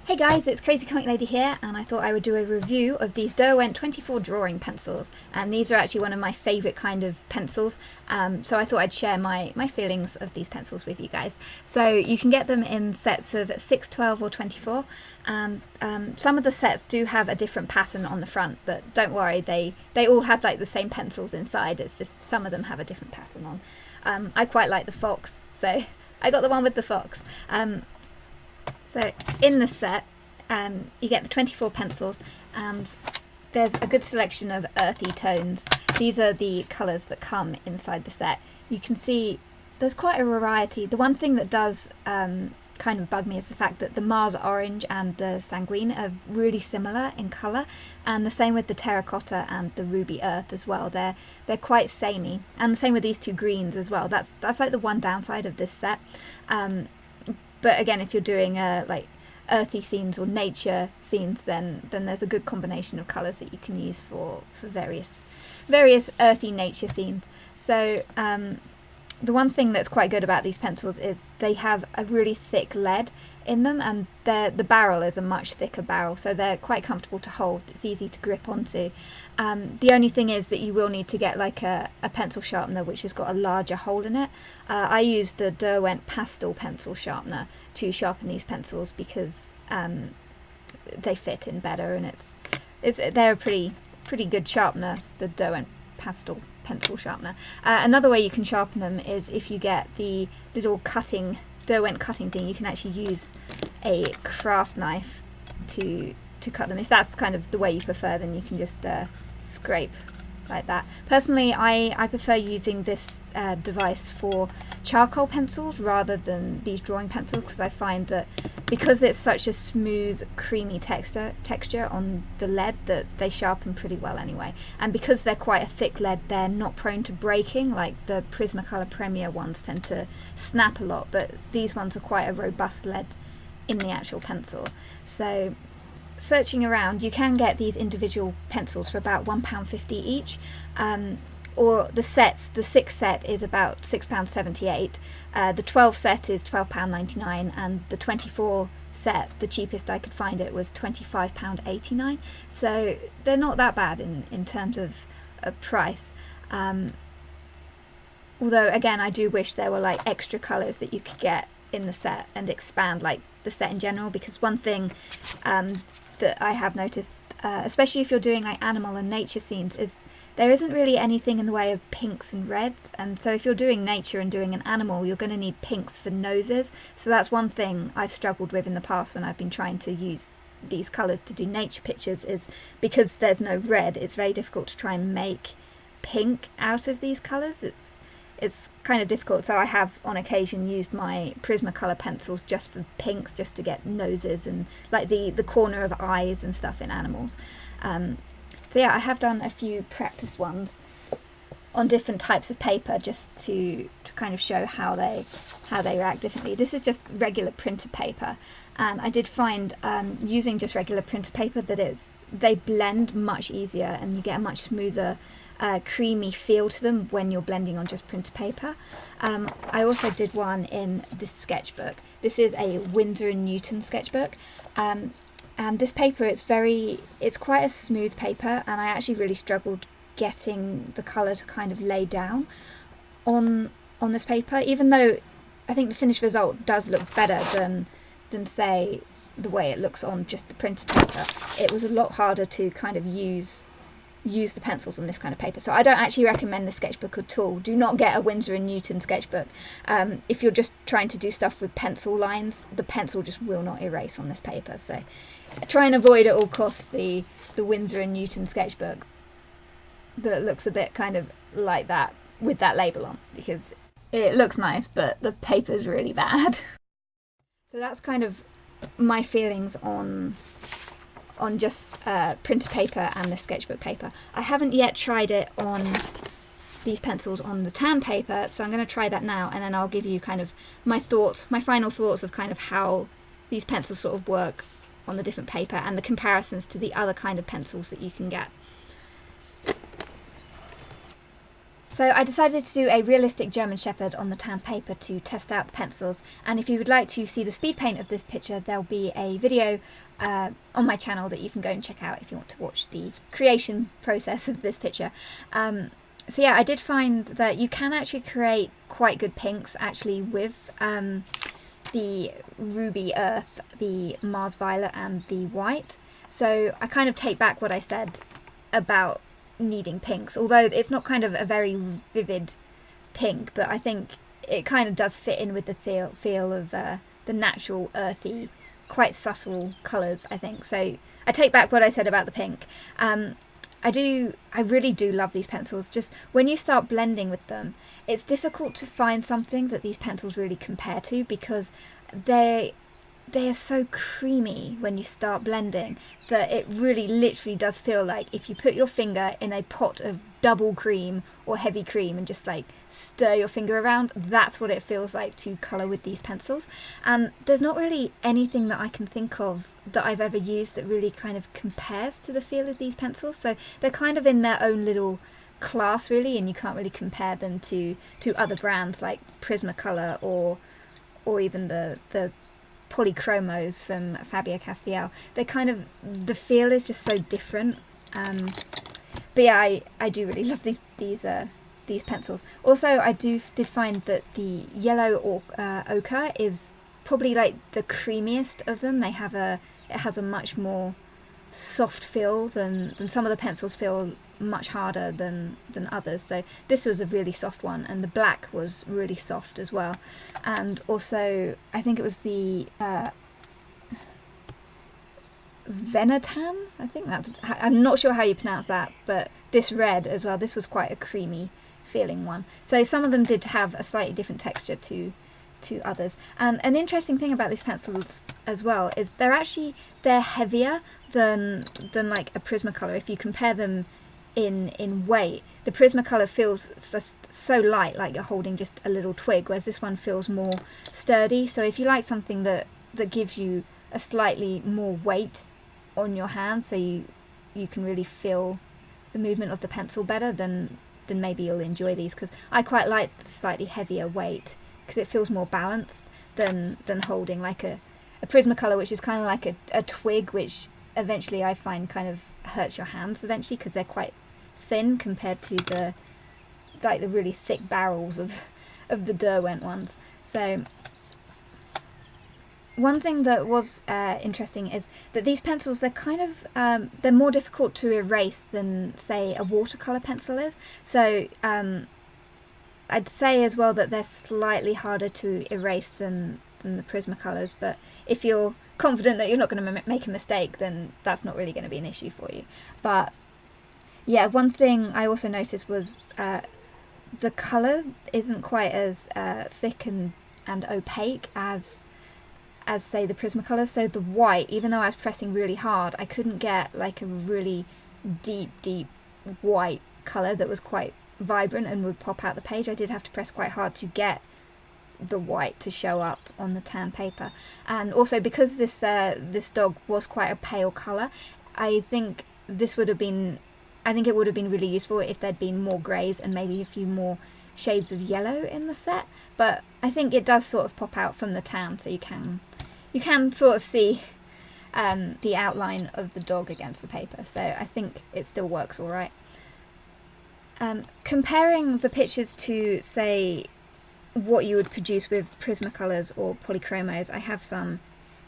Hey guys, it's Crazy Comic Lady here, and I thought I would do a review of these Derwent 24 drawing pencils. And these are actually one of my favourite kind of pencils, so I thought I'd share my feelings of these pencils with you guys. So you can get them in sets of 6, 12 or 24, and some of the sets do have a different pattern on the front, but don't worry, they all have like the same pencils inside. It's just some of them have a different pattern on. I quite like the fox, so I got the one with the fox. So in the set, you get the 24 pencils, and there's a good selection of earthy tones. These are the colours that come inside the set. You can see there's quite a variety. The one thing that does kind of bug me is the fact that the Mars Orange and the Sanguine are really similar in colour, and the same with the Terracotta and the Ruby Earth as well. They're quite samey, and the same with these two greens as well. That's like the one downside of this set. But again, if you're doing like earthy scenes or nature scenes, then there's a good combination of colours that you can use for various earthy nature scenes. So the one thing that's quite good about these pencils is they have a really thick lead in them, and the barrel is a much thicker barrel, so they're quite comfortable to hold. It's easy to grip onto. The only thing is that you will need to get like a pencil sharpener which has got a larger hole in it. I used the Derwent pastel pencil sharpener to sharpen these pencils because they fit in better, and they're a pretty good sharpener, the Derwent pastel pencil sharpener. Another way you can sharpen them is if you get the little Derwent cutting thing. You can actually use a craft knife to cut them. If that's kind of the way you prefer, then you can just scrape like that. Personally, I prefer using this device for charcoal pencils rather than these drawing pencils, because I find that because it's such a smooth, creamy texture on the lead, that they sharpen pretty well anyway. And because they're quite a thick lead, they're not prone to breaking like the Prismacolor Premier ones tend to snap a lot, but these ones are quite a robust lead in the actual pencil. So searching around, you can get these individual pencils for about £1.50 each, or the 6 set is about £6.78, the 12 set is £12.99, and the 24 set, the cheapest I could find it, was £25.89. So they're not that bad in terms of a price. Although again, I do wish there were like extra colours that you could get in the set and expand like the set in general, because one thing that I have noticed, especially if you're doing like animal and nature scenes, is there isn't really anything in the way of pinks and reds, and so if you're doing nature and doing an animal, you're going to need pinks for noses. So that's one thing I've struggled with in the past when I've been trying to use these colours to do nature pictures, is because there's no red, it's very difficult to try and make pink out of these colours. It's kind of difficult, so I have on occasion used my Prismacolor pencils just for pinks, just to get noses and like the corner of eyes and stuff in animals. So yeah, I have done a few practice ones on different types of paper just to kind of show how they react differently. This is just regular printer paper, and I did find using just regular printer paper that they blend much easier, and you get a much smoother creamy feel to them when you're blending on just printer paper. I also did one in this sketchbook. This is a Winsor & Newton sketchbook, and this paper, it's quite a smooth paper, and I actually really struggled getting the colour to kind of lay down on this paper, even though I think the finished result does look better than say the way it looks on just the printed paper. It was a lot harder to kind of use the pencils on this kind of paper. So I don't actually recommend the sketchbook at all. Do not get a Winsor & Newton sketchbook. If you're just trying to do stuff with pencil lines, the pencil just will not erase on this paper. So try and avoid at all costs the Winsor & Newton sketchbook that looks a bit kind of like that with that label on, because it looks nice but the paper's really bad. So that's kind of my feelings on just printer paper and the sketchbook paper. I haven't yet tried it on these pencils on the tan paper, so I'm going to try that now, and then I'll give you kind of my final thoughts of kind of how these pencils sort of work on the different paper and the comparisons to the other kind of pencils that you can get. So I decided to do a realistic German Shepherd on the tan paper to test out the pencils, and if you would like to see the speed paint of this picture, there'll be a video on my channel that you can go and check out if you want to watch the creation process of this picture. So yeah, I did find that you can actually create quite good pinks actually with the Ruby Earth, the Mars Violet and the white. So I kind of take back what I said about needing pinks, although it's not kind of a very vivid pink, but I think it kind of does fit in with the feel of the natural earthy, quite subtle colours, I think. So I take back what I said about the pink. I really do love these pencils. Just when you start blending with them, it's difficult to find something that these pencils really compare to, because they are so creamy when you start blending that it really literally does feel like if you put your finger in a pot of double cream or heavy cream and just like stir your finger around, that's what it feels like to colour with these pencils. And there's not really anything that I can think of that I've ever used that really kind of compares to the feel of these pencils. So they're kind of in their own little class really, and you can't really compare them to other brands like Prismacolor or even the Polychromos from Fabio Cassia. They kind of, the feel is just so different. But yeah, I do really love these pencils. Also, I did find that the yellow ochre is probably like the creamiest of them. It has a much more soft feel than some of the pencils feel much harder than others. So this was a really soft one, and the black was really soft as well. And also I think it was the Venatan, I think I'm not sure how you pronounce that, but this red as well, this was quite a creamy feeling one. So some of them did have a slightly different texture to others. And an interesting thing about these pencils as well is they're heavier than like a Prismacolor. If you compare them in weight, the Prismacolor feels just so light, like you're holding just a little twig, whereas this one feels more sturdy. So if you like something that gives you a slightly more weight on your hand, so you can really feel the movement of the pencil better, then maybe you'll enjoy these, because I quite like the slightly heavier weight because it feels more balanced than holding like a Prismacolor, which is kind of like a twig, which eventually I find kind of hurts your hands eventually because they're quite thin compared to the really thick barrels of the Derwent ones. So one thing that was interesting is that these pencils, they're kind of they're more difficult to erase than say a watercolor pencil is. So I'd say as well that they're slightly harder to erase than the Prismacolors, but if you're confident that you're not going to make a mistake, then that's not really going to be an issue for you. But yeah, one thing I also noticed was the colour isn't quite as thick and opaque as say the Prismacolors. So the white, even though I was pressing really hard, I couldn't get like a really deep white colour that was quite vibrant and would pop out the page. I did have to press quite hard to get the white to show up on the tan paper. And also because this dog was quite a pale colour, I think it would have been really useful if there'd been more greys and maybe a few more shades of yellow in the set. But I think it does sort of pop out from the tan, so you can sort of see the outline of the dog against the paper. So I think it still works all right. Comparing the pictures to, say, what you would produce with Prismacolors or Polychromos, I have some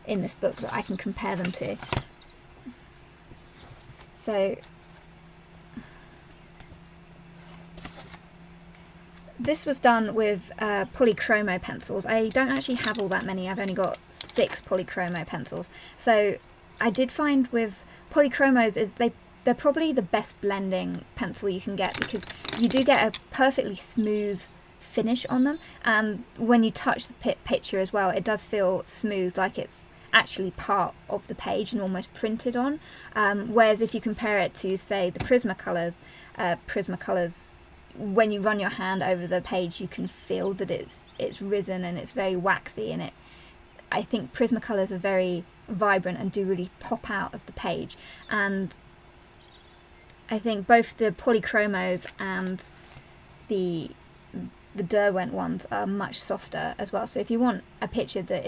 in this book that I can compare them to. So this was done with Polychromo pencils. I don't actually have all that many. I've only got 6 Polychromo pencils. So I did find with Polychromos is they're probably the best blending pencil you can get, because you do get a perfectly smooth finish on them, and when you touch the picture as well, it does feel smooth, like it's actually part of the page and almost printed on. Whereas if you compare it to, say, the Prismacolors, when you run your hand over the page, you can feel that it's risen and it's very waxy, and I think Prismacolors are very vibrant and do really pop out of the page. And I think both the Polychromos and the Derwent ones are much softer as well. So if you want a picture that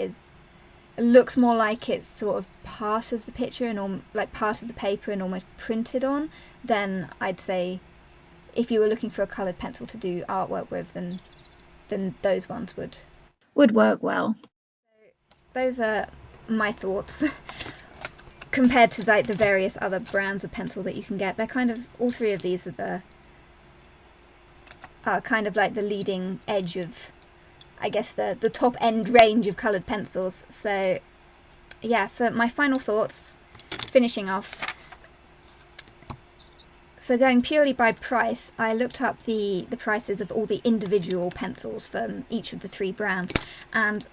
looks more like it's sort of part of the picture and like part of the paper and almost printed on, then I'd say if you were looking for a coloured pencil to do artwork with, then those ones would work well. Those are my thoughts compared to like the various other brands of pencil that you can get. They're kind of, all three of these are kind of like the leading edge of, I guess, the top end range of coloured pencils. So yeah, for my final thoughts, finishing off, so going purely by price, I looked up the prices of all the individual pencils from each of the three brands, and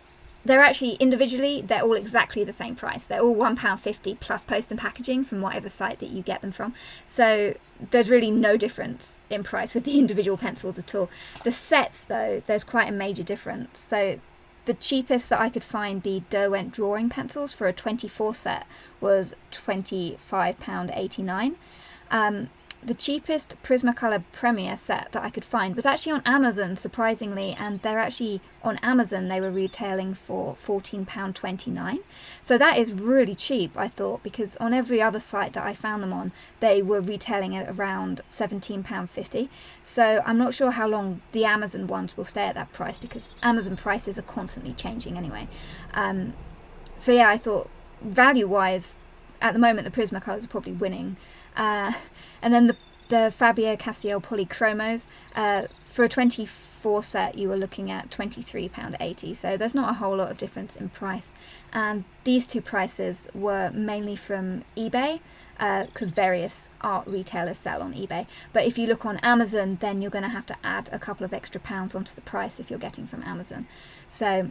they're actually individually, they're all exactly the same price. They're all £1.50 plus post and packaging from whatever site that you get them from. So there's really no difference in price with the individual pencils at all. The sets though, there's quite a major difference. So the cheapest that I could find, the Derwent drawing pencils for a 24 set, was £25.89. The cheapest Prismacolor Premier set that I could find was actually on Amazon, surprisingly, and they're actually on Amazon, they were retailing for £14.29. So that is really cheap, I thought, because on every other site that I found them on, they were retailing at around £17.50. So I'm not sure how long the Amazon ones will stay at that price, because Amazon prices are constantly changing anyway. So yeah, I thought value-wise, at the moment the Prismacolors are probably winning. And then the Fabio Cassia Polychromos, for a 24 set you were looking at £23.80, so there's not a whole lot of difference in price. And these two prices were mainly from eBay, because various art retailers sell on eBay. But if you look on Amazon, then you're going to have to add a couple of extra pounds onto the price if you're getting from Amazon. So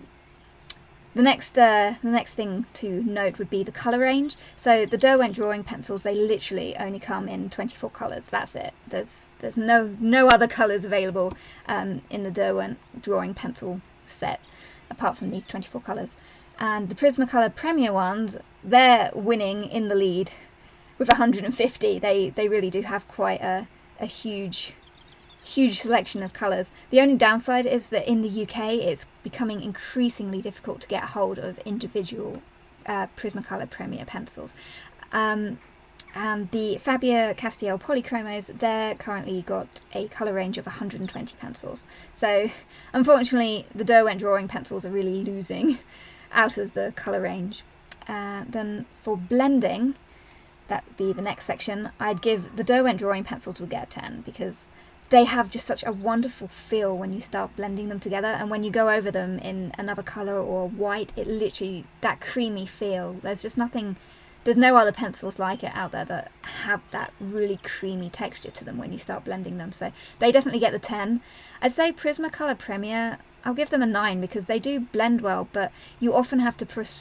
the next thing to note would be the colour range. So the Derwent drawing pencils, they literally only come in 24 colours. That's it. There's no other colours available in the Derwent drawing pencil set apart from these 24 colours. And the Prismacolor Premier ones, they're winning in the lead with 150. They really do have quite a huge selection of colours. The only downside is that in the UK it's becoming increasingly difficult to get hold of individual Prismacolor Premier pencils. And the Fabio Cassia Polychromos, they're currently got a colour range of 120 pencils. So unfortunately the Derwent drawing pencils are really losing out of the colour range. Then for blending, that would be the next section, I'd give the Derwent drawing pencils would get a 10, because they have just such a wonderful feel when you start blending them together, and when you go over them in another colour or white, it literally, that creamy feel, there's no other pencils like it out there that have that really creamy texture to them when you start blending them, so they definitely get the 10. I'd say Prismacolor Premier, I'll give them a 9, because they do blend well, but you often have to push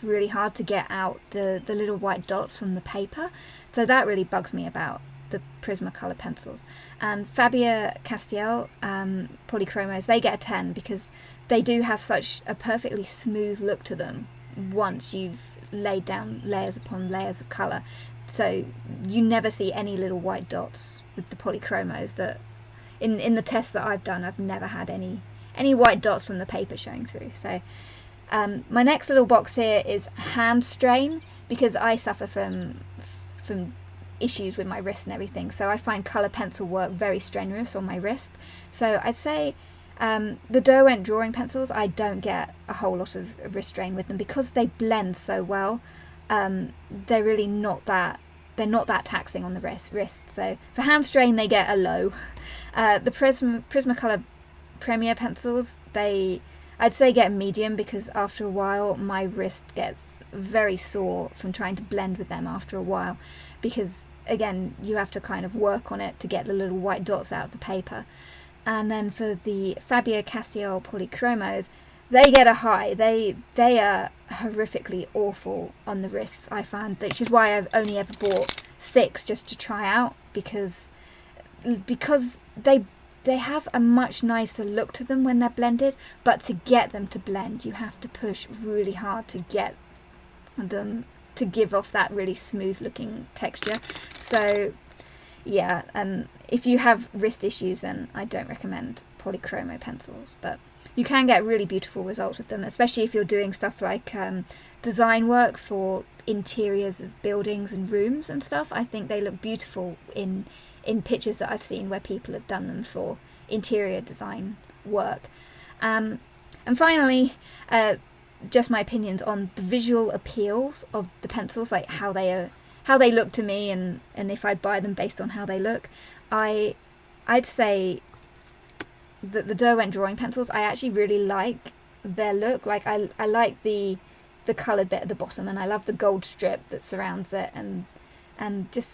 really hard to get out the little white dots from the paper, so that really bugs me about the Prismacolor pencils. And Fabio Cassia Polychromos, they get a 10, because they do have such a perfectly smooth look to them once you've laid down layers upon layers of colour. So you never see any little white dots with the Polychromos. That in the tests that I've done, I've never had any white dots from the paper showing through. So my next little box here is hand strain, because I suffer from issues with my wrist and everything, so I find colour pencil work very strenuous on my wrist. So I'd say the Derwent drawing pencils, I don't get a whole lot of wrist strain with them, because they blend so well. They're really not that taxing on the wrist. So for hand strain they get a low. The Prismacolor Premier pencils, I'd say get a medium, because after a while my wrist gets very sore from trying to blend with them after a while, because again you have to kind of work on it to get the little white dots out of the paper. And then for the Fabio Cassia Polychromos, they get a high. They are horrifically awful on the wrists, I found, which is why I've only ever bought 6 just to try out, because they have a much nicer look to them when they're blended, but to get them to blend you have to push really hard to get them to give off that really smooth looking texture. So yeah, and if you have wrist issues, then I don't recommend Polychromo pencils, but you can get really beautiful results with them, especially if you're doing stuff like design work for interiors of buildings and rooms and stuff. I think they look beautiful in pictures that I've seen where people have done them for interior design work. And finally, just my opinions on the visual appeals of the pencils, like how they look to me, and if I'd buy them based on how they look. I'd say that the Derwent drawing pencils, I actually really like their look. Like I like the coloured bit at the bottom, and I love the gold strip that surrounds it, and just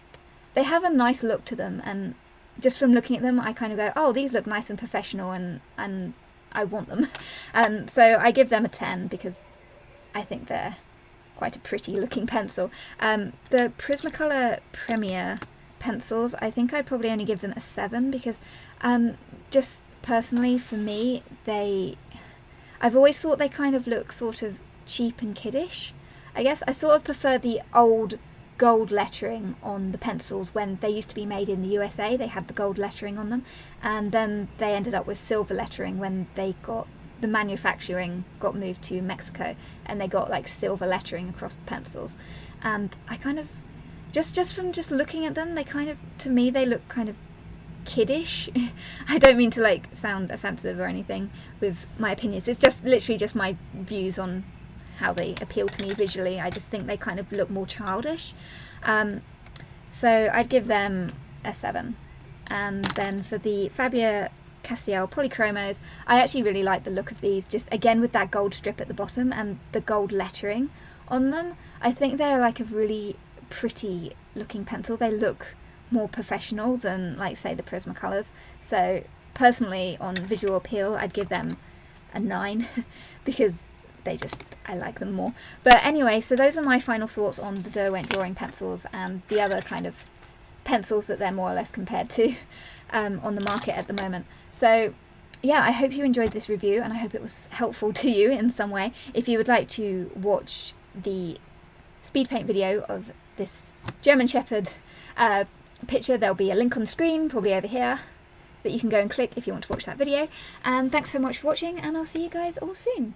they have a nice look to them, and just from looking at them I kind of go, oh, these look nice and professional, and I want them. So I give them a 10 because I think they're quite a pretty looking pencil. The Prismacolor Premier pencils, I think I'd probably only give them a 7 because just personally for me, I've always thought they kind of look sort of cheap and kiddish. I guess I sort of prefer the old gold lettering on the pencils when they used to be made in the USA. They had the gold lettering on them, and then they ended up with silver lettering when the manufacturing got moved to Mexico, and they got like silver lettering across the pencils. And I kind of just from looking at them, they kind of, to me, they look kind of kiddish. I don't mean to like sound offensive or anything with my opinions. It's just literally just my views on how they appeal to me visually. I just think they kind of look more childish. So I'd give them a 7. And then for the Fabio Cassia Polychromos, I actually really like the look of these, just again with that gold strip at the bottom and the gold lettering on them. I think they're like a really pretty looking pencil. They look more professional than, like, say, the Prismacolors. So personally, on visual appeal, I'd give them a 9 because I like them more. But anyway, so those are my final thoughts on the Derwent drawing pencils and the other kind of pencils that they're more or less compared to on the market at the moment. So yeah, I hope you enjoyed this review, and I hope it was helpful to you in some way. If you would like to watch the speed paint video of this German Shepherd picture, there'll be a link on the screen, probably over here, that you can go and click if you want to watch that video. And thanks so much for watching, and I'll see you guys all soon.